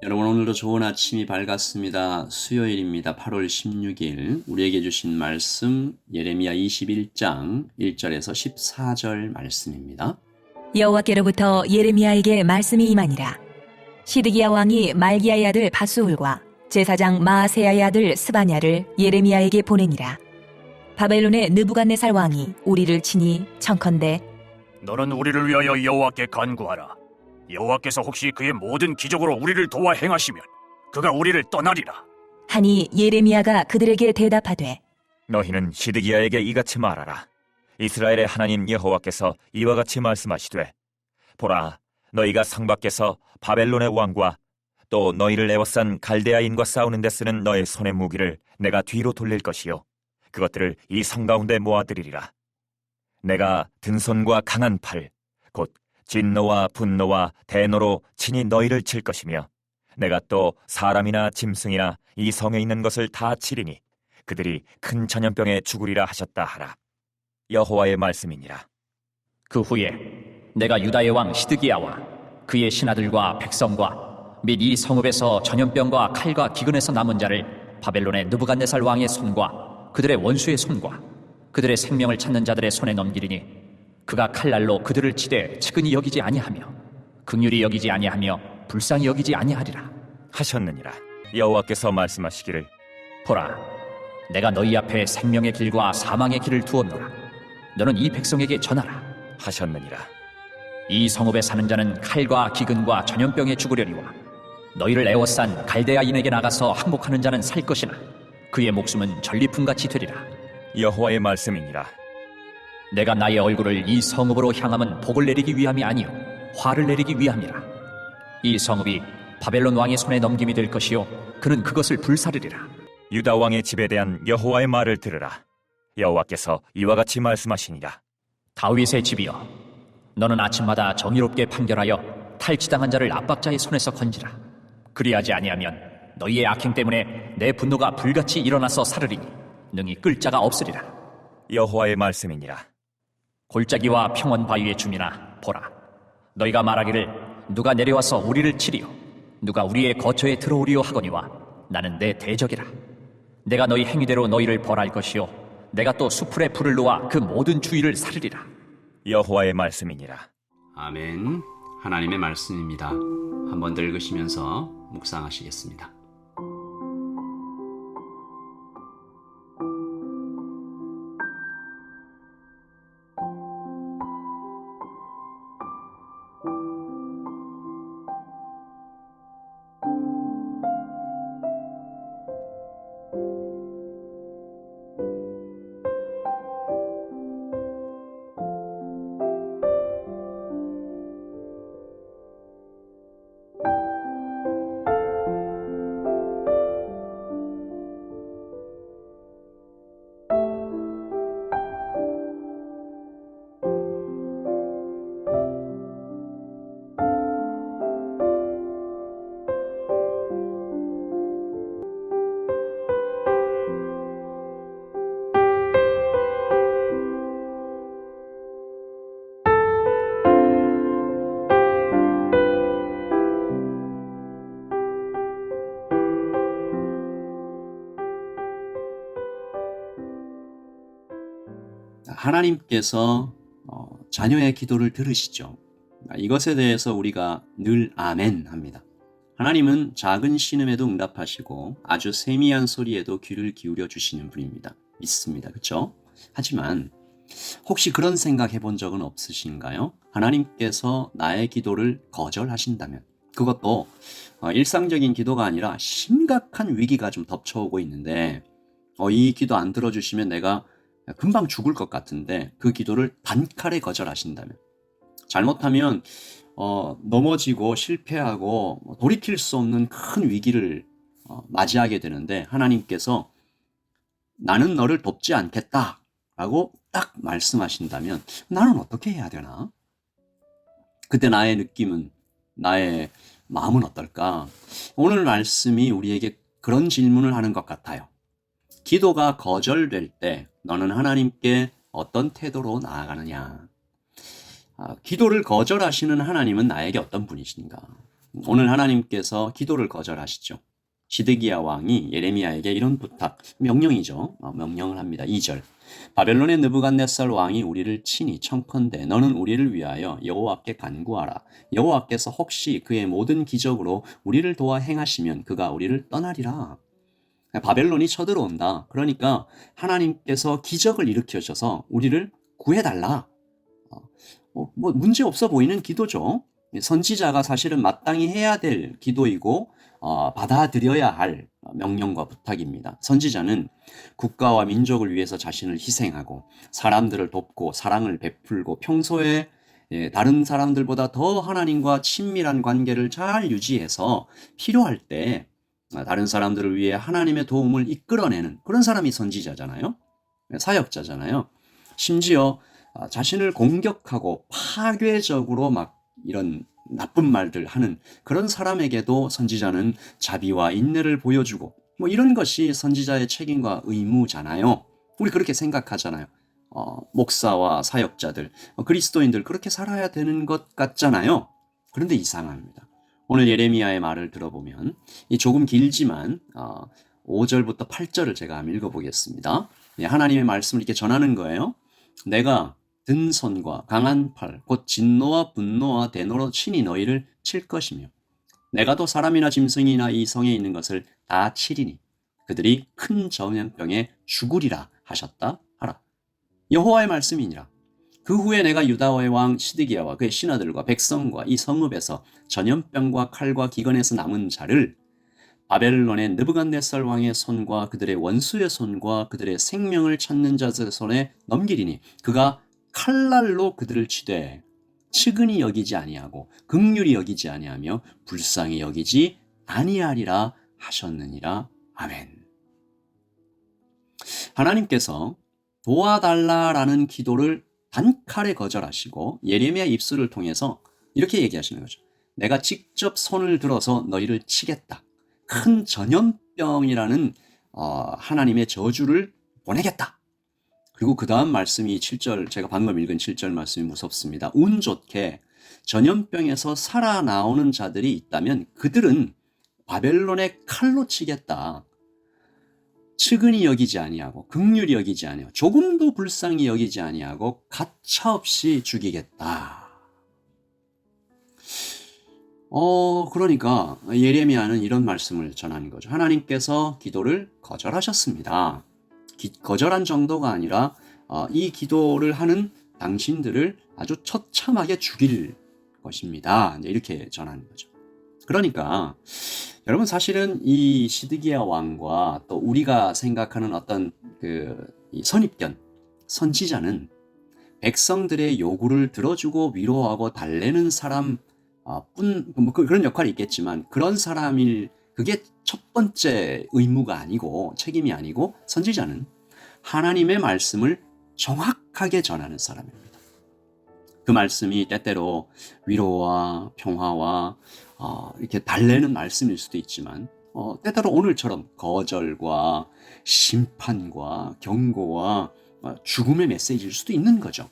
여러분 오늘도 좋은 아침이 밝았습니다. 수요일입니다. 8월 16일 우리에게 주신 말씀 예레미야 21장 1절에서 14절 말씀입니다. 여호와께로부터 예레미야에게 말씀이 임하니라. 시드기야 왕이 말기야의 아들 바수훌과 제사장 마아세야의 아들 스바냐를 예레미야에게 보내니라. 바벨론의 느부갓네살 왕이 우리를 치니 청컨대 너는 우리를 위하여 여호와께 간구하라. 여호와께서 혹시 그의 모든 기적으로 우리를 도와 행하시면 그가 우리를 떠나리라. 하니 예레미야가 그들에게 대답하되 너희는 시드기야에게 이같이 말하라. 이스라엘의 하나님 여호와께서 이와 같이 말씀하시되, 보라, 너희가 성 밖에서 바벨론의 왕과 또 너희를 에워싼 갈대아인과 싸우는 데 쓰는 너의 손의 무기를 내가 뒤로 돌릴 것이요, 그것들을 이 성 가운데 모아들이리라. 내가 든손과 강한 팔, 곧 진노와 분노와 대노로 친히 너희를 칠 것이며, 내가 또 사람이나 짐승이나 이 성에 있는 것을 다 치리니 그들이 큰 전염병에 죽으리라 하셨다 하라. 여호와의 말씀이니라. 그 후에 내가 유다의 왕 시드기야와 그의 신하들과 백성과 및 이 성읍에서 전염병과 칼과 기근에서 남은 자를 바벨론의 느부갓네살 왕의 손과 그들의 원수의 손과 그들의 생명을 찾는 자들의 손에 넘기리니 그가 칼날로 그들을 치되 측은히 여기지 아니하며 긍휼히 여기지 아니하며 불쌍히 여기지 아니하리라 하셨느니라. 여호와께서 말씀하시기를, 보라, 내가 너희 앞에 생명의 길과 사망의 길을 두었노라. 너는 이 백성에게 전하라. 하셨느니라. 이 성읍에 사는 자는 칼과 기근과 전염병에 죽으려니와 너희를 에워싼 갈대아인에게 나가서 항복하는 자는 살 것이나 그의 목숨은 전리품같이 되리라. 여호와의 말씀이니라. 내가 나의 얼굴을 이 성읍으로 향함은 복을 내리기 위함이 아니요 화를 내리기 위함이라. 이 성읍이 바벨론 왕의 손에 넘김이 될 것이요 그는 그것을 불사르리라. 유다 왕의 집에 대한 여호와의 말을 들으라. 여호와께서 이와 같이 말씀하시니라. 다윗의 집이여, 너는 아침마다 정의롭게 판결하여 탈취당한 자를 압박자의 손에서 건지라. 그리하지 아니하면 너희의 악행 때문에 내 분노가 불같이 일어나서 사르리니 능히 끌 자가 없으리라. 여호와의 말씀이니라. 골짜기와 평원 바위의 주민아, 보라, 너희가 말하기를 누가 내려와서 우리를 치리요 누가 우리의 거처에 들어오리요 하거니와 나는 내 대적이라. 내가 너희 행위대로 너희를 벌할 것이요 내가 또 수풀에 불을 놓아 그 모든 주위를 사르리라. 여호와의 말씀이니라. 아멘. 하나님의 말씀입니다. 한번 더 읽으시면서 묵상하시겠습니다. 하나님께서 자녀의 기도를 들으시죠. 이것에 대해서 우리가 늘 아멘 합니다. 하나님은 작은 신음에도 응답하시고 아주 세미한 소리에도 귀를 기울여 주시는 분입니다. 믿습니다. 그렇죠? 하지만 혹시 그런 생각 해본 적은 없으신가요? 하나님께서 나의 기도를 거절하신다면, 그것도 일상적인 기도가 아니라 심각한 위기가 좀 덮쳐오고 있는데 이 기도 안 들어주시면 내가 금방 죽을 것 같은데 그 기도를 단칼에 거절하신다면, 잘못하면 넘어지고 실패하고 돌이킬 수 없는 큰 위기를 맞이하게 되는데 하나님께서 나는 너를 돕지 않겠다 라고 딱 말씀하신다면 나는 어떻게 해야 되나? 그때 나의 느낌은, 나의 마음은 어떨까? 오늘 말씀이 우리에게 그런 질문을 하는 것 같아요. 기도가 거절될 때 너는 하나님께 어떤 태도로 나아가느냐? 기도를 거절하시는 하나님은 나에게 어떤 분이신가? 오늘 하나님께서 기도를 거절하시죠. 시드기야 왕이 예레미야에게 이런 부탁, 명령이죠. 명령을 합니다. 2절. 바벨론의 느부갓네살 왕이 우리를 치니 청컨대 너는 우리를 위하여 여호와께 간구하라. 여호와께서 혹시 그의 모든 기적으로 우리를 도와 행하시면 그가 우리를 떠나리라. 바벨론이 쳐들어온다. 그러니까 하나님께서 기적을 일으켜셔서 우리를 구해달라. 뭐 문제 없어 보이는 기도죠. 선지자가 사실은 마땅히 해야 될 기도이고 받아들여야 할 명령과 부탁입니다. 선지자는 국가와 민족을 위해서 자신을 희생하고 사람들을 돕고 사랑을 베풀고 평소에 다른 사람들보다 더 하나님과 친밀한 관계를 잘 유지해서 필요할 때 다른 사람들을 위해 하나님의 도움을 이끌어내는 그런 사람이 선지자잖아요. 사역자잖아요. 심지어 자신을 공격하고 파괴적으로 막 이런 나쁜 말들 하는 그런 사람에게도 선지자는 자비와 인내를 보여주고 뭐 이런 것이 선지자의 책임과 의무잖아요. 우리 그렇게 생각하잖아요. 목사와 사역자들, 그리스도인들 그렇게 살아야 되는 것 같잖아요. 그런데 이상합니다. 오늘 예레미야의 말을 들어보면 조금 길지만 5절부터 8절을 제가 한번 읽어보겠습니다. 하나님의 말씀을 이렇게 전하는 거예요. 내가 든 손과 강한 팔, 곧 진노와 분노와 대노로 친히 너희를 칠 것이며 내가 또 사람이나 짐승이나 이 성에 있는 것을 다 치리니 그들이 큰 전염병에 죽으리라 하셨다 하라. 여호와의 말씀이니라. 그 후에 내가 유다의 왕 시드기야와 그의 신하들과 백성과 이 성읍에서 전염병과 칼과 기근에서 남은 자를 바벨론의 느부갓네살 왕의 손과 그들의 원수의 손과 그들의 생명을 찾는 자들의 손에 넘기리니 그가 칼날로 그들을 치되 측은히 여기지 아니하고 긍휼히 여기지 아니하며 불쌍히 여기지 아니하리라 하셨느니라. 아멘. 하나님께서 도와달라라는 기도를 단칼에 거절하시고 예레미야 입술을 통해서 이렇게 얘기하시는 거죠. 내가 직접 손을 들어서 너희를 치겠다. 큰 전염병이라는 하나님의 저주를 보내겠다. 그리고 그 다음 말씀이 7절, 제가 방금 읽은 7절 말씀이 무섭습니다. 운 좋게 전염병에서 살아나오는 자들이 있다면 그들은 바벨론의 칼로 치겠다. 측은히 여기지 아니하고 긍휼히 여기지 아니하고 조금도 불쌍히 여기지 아니하고 가차없이 죽이겠다. 그러니까 예레미야는 이런 말씀을 전하는 거죠. 하나님께서 기도를 거절하셨습니다. 거절한 정도가 아니라 이 기도를 하는 당신들을 아주 처참하게 죽일 것입니다. 이렇게 전하는 거죠. 그러니까 여러분 사실은 이 시드기야 왕과 또 우리가 생각하는 어떤 이 선입견, 선지자는 백성들의 요구를 들어주고 위로하고 달래는 사람 그런 역할이 있겠지만 그런 사람일 그게 첫 번째 의무가 아니고 책임이 아니고 선지자는 하나님의 말씀을 정확하게 전하는 사람입니다. 그 말씀이 때때로 위로와 평화와 이렇게 달래는 말씀일 수도 있지만 때때로 오늘처럼 거절과 심판과 경고와 죽음의 메시지일 수도 있는 거죠.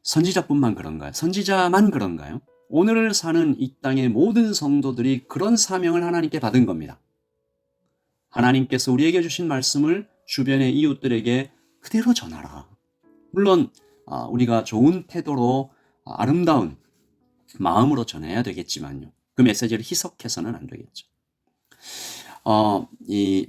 선지자뿐만 그런가요? 선지자만 그런가요? 오늘을 사는 이 땅의 모든 성도들이 그런 사명을 하나님께 받은 겁니다. 하나님께서 우리에게 주신 말씀을 주변의 이웃들에게 그대로 전하라. 물론 우리가 좋은 태도로 아름다운 마음으로 전해야 되겠지만요. 그 메시지를 희석해서는 안 되겠죠. 이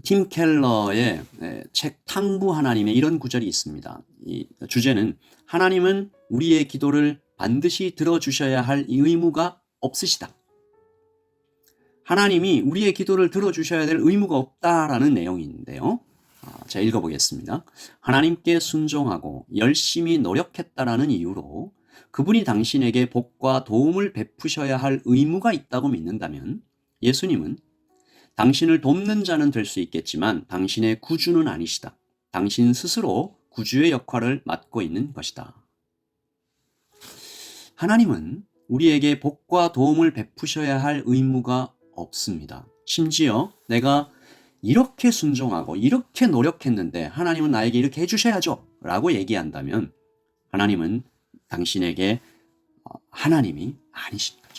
팀 켈러의 책 탕부 하나님의 이런 구절이 있습니다. 이 주제는 하나님은 우리의 기도를 반드시 들어주셔야 할 의무가 없으시다. 하나님이 우리의 기도를 들어주셔야 될 의무가 없다라는 내용인데요. 제가 읽어보겠습니다. 하나님께 순종하고 열심히 노력했다라는 이유로 그분이 당신에게 복과 도움을 베푸셔야 할 의무가 있다고 믿는다면 예수님은 당신을 돕는 자는 될 수 있겠지만 당신의 구주는 아니시다. 당신 스스로 구주의 역할을 맡고 있는 것이다. 하나님은 우리에게 복과 도움을 베푸셔야 할 의무가 없습니다. 심지어 내가 이렇게 순종하고 이렇게 노력했는데 하나님은 나에게 이렇게 해주셔야죠 라고 얘기한다면 하나님은 당신에게 하나님이 아니십니다.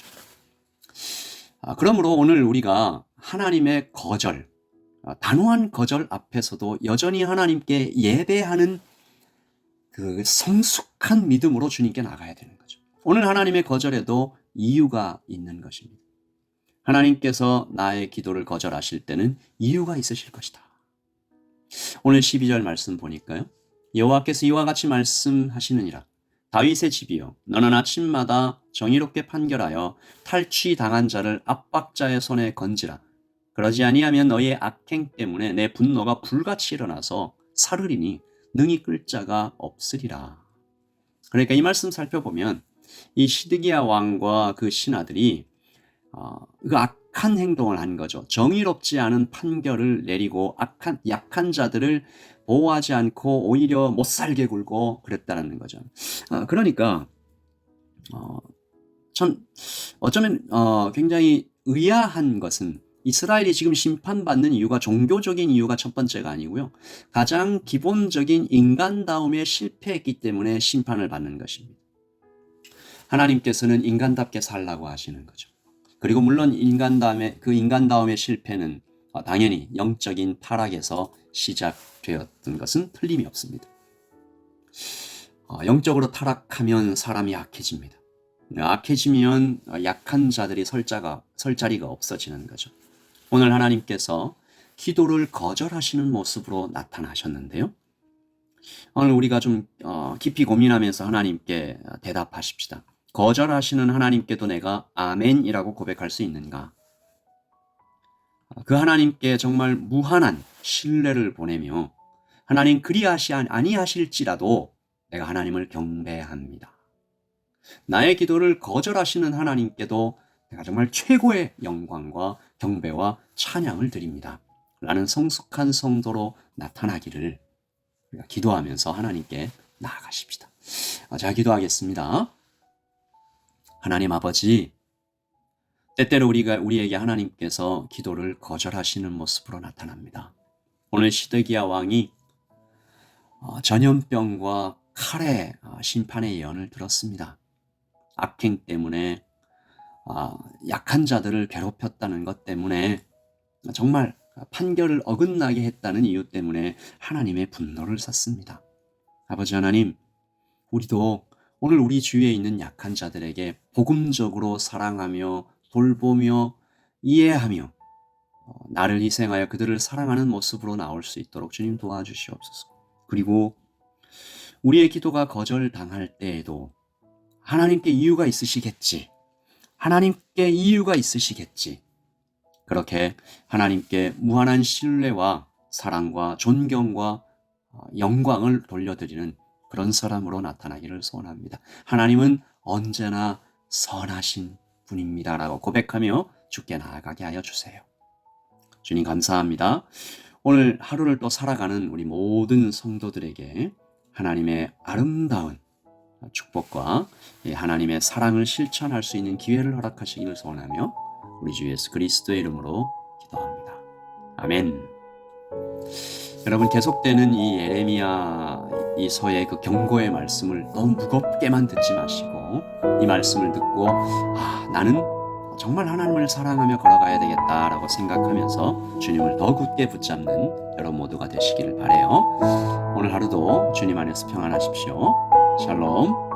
그러므로 오늘 우리가 하나님의 거절, 단호한 거절 앞에서도 여전히 하나님께 예배하는 그 성숙한 믿음으로 주님께 나가야 되는 거죠. 오늘 하나님의 거절에도 이유가 있는 것입니다. 하나님께서 나의 기도를 거절하실 때는 이유가 있으실 것이다. 오늘 12절 말씀 보니까요. 여호와께서 이와 같이 말씀하시느니라. 다윗의 집이여, 너는 아침마다 정의롭게 판결하여 탈취당한 자를 압박자의 손에 건지라. 그러지 아니하면 너희의 악행 때문에 내 분노가 불같이 일어나서 사르리니 능히 끌 자가 없으리라. 그러니까 이 말씀 살펴보면 이 시드기야 왕과 그 신하들이 그 악한 행동을 한 거죠. 정의롭지 않은 판결을 내리고 약한 자들을 보호하지 않고 오히려 못 살게 굴고 그랬다는 거죠. 그러니까 참 어쩌면 굉장히 의아한 것은 이스라엘이 지금 심판받는 이유가 종교적인 이유가 첫 번째가 아니고요. 가장 기본적인 인간다움에 실패했기 때문에 심판을 받는 것입니다. 하나님께서는 인간답게 살라고 하시는 거죠. 그리고 물론 인간다움의 실패는 당연히 영적인 타락에서 시작되었던 것은 틀림이 없습니다. 영적으로 타락하면 사람이 악해집니다. 악해지면 약한 자들이 설 자리가 없어지는 거죠. 오늘 하나님께서 기도를 거절하시는 모습으로 나타나셨는데요. 오늘 우리가 좀 깊이 고민하면서 하나님께 대답하십시다. 거절하시는 하나님께도 내가 아멘이라고 고백할 수 있는가? 그 하나님께 정말 무한한 신뢰를 보내며 하나님 그리하시 아니하실지라도 내가 하나님을 경배합니다. 나의 기도를 거절하시는 하나님께도 내가 정말 최고의 영광과 경배와 찬양을 드립니다. 라는 성숙한 성도로 나타나기를 우리가 기도하면서 하나님께 나아가십시다. 제가 기도하겠습니다. 하나님 아버지, 때때로 우리에게 하나님께서 기도를 거절하시는 모습으로 나타납니다. 오늘 시드기야 왕이 전염병과 칼의 심판의 예언을 들었습니다. 악행 때문에 약한 자들을 괴롭혔다는 것 때문에 정말 판결을 어긋나게 했다는 이유 때문에 하나님의 분노를 샀습니다. 아버지 하나님, 우리도 오늘 우리 주위에 있는 약한 자들에게 복음적으로 사랑하며 돌보며 이해하며 나를 희생하여 그들을 사랑하는 모습으로 나올 수 있도록 주님 도와주시옵소서. 그리고 우리의 기도가 거절당할 때에도 하나님께 이유가 있으시겠지. 하나님께 이유가 있으시겠지. 그렇게 하나님께 무한한 신뢰와 사랑과 존경과 영광을 돌려드리는 그런 사람으로 나타나기를 소원합니다. 하나님은 언제나 선하신 분입니다라고 고백하며 주께 나아가게 하여 주세요. 주님 감사합니다. 오늘 하루를 또 살아가는 우리 모든 성도들에게 하나님의 아름다운 축복과 하나님의 사랑을 실천할 수 있는 기회를 허락하시기를 소원하며 우리 주 예수 그리스도의 이름으로 기도합니다. 아멘. 여러분, 계속되는 이 예레미야 이 서의 그 경고의 말씀을 너무 무겁게만 듣지 마시고 이 말씀을 듣고 나는 정말 하나님을 사랑하며 걸어가야 되겠다라고 생각하면서 주님을 더 굳게 붙잡는 여러분 모두가 되시기를 바라요. 오늘 하루도 주님 안에서 평안하십시오. 샬롬.